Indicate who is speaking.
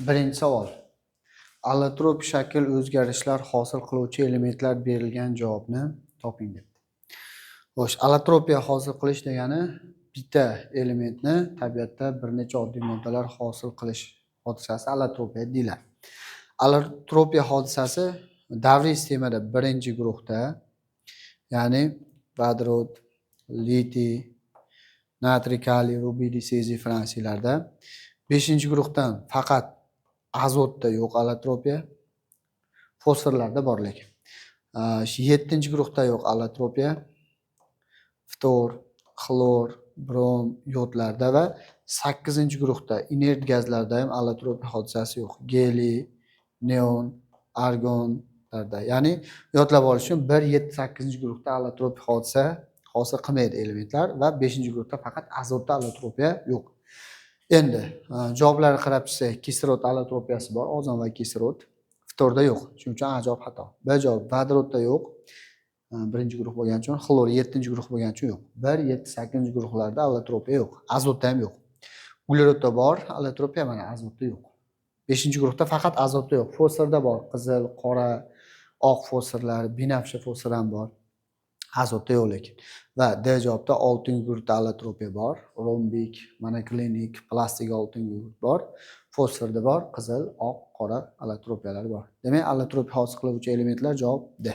Speaker 1: Birinchi savol. Allotrop shakl o'zgarishlar hosil qiluvchi elementlar berilgan javobni toping debdi. Xo'sh, allotropiya hosil qilish degani bitta elementni tabiatda bir necha oddiy moddalar hosil qilish hodisasi allotropiya deyiladi. Allotropiya hodisasi davriy sistemada birinchi guruhda, ya'ni vodorod, litiy, natriy, kaliy, rubidiy, seziy, fransiylarda 5-guruhdan faqat azotda yo'q allotropiya, fosforlarda bor lekin. 7-guruhda yo'q allotropiya, ftor, xlor, brom, yodlarda va 8-guruhda inert gazlarda ham allotropiya hodisasi yo'q. Geliy, neon, argonlarda. Ya'ni yodlab olish uchun 1, 7, 8-guruhda allotropiya hodisa hosil qilmaydi elementlar va 5-guruhda faqat azotda allotropiya yo'q. Endi javoblarga qarab chiqsak, kislorod allotropiyasi bor, ozon va kislorod. Ftorda yo'q. Shuning uchun A javob xato. B javob vodorodda yo'q. Birinchi guruh bo'lgani uchun, xlor 7-guruh bo'lgani uchun yo'q. 1, 7, 8-guruhlarda allotropiya yo'q. Azotda ham yo'q. Uglerodda bor, allotropiya mana azotda yo'q. 5-guruhda faqat azotda yo'q. Fosforda bor, qizil, qora, oq fosforlar, binafsha fosfor ham bor. Azotda yo'q lekin. Va D javobda 6-guruhda allotropiya bor. Rombik, monoklinik, plastik 6-guruh bor. Fosforda bor, qizil, oq, qora allotropiyalar bor. Demak, allotropiya hosil qiluvchi elementlar javob D.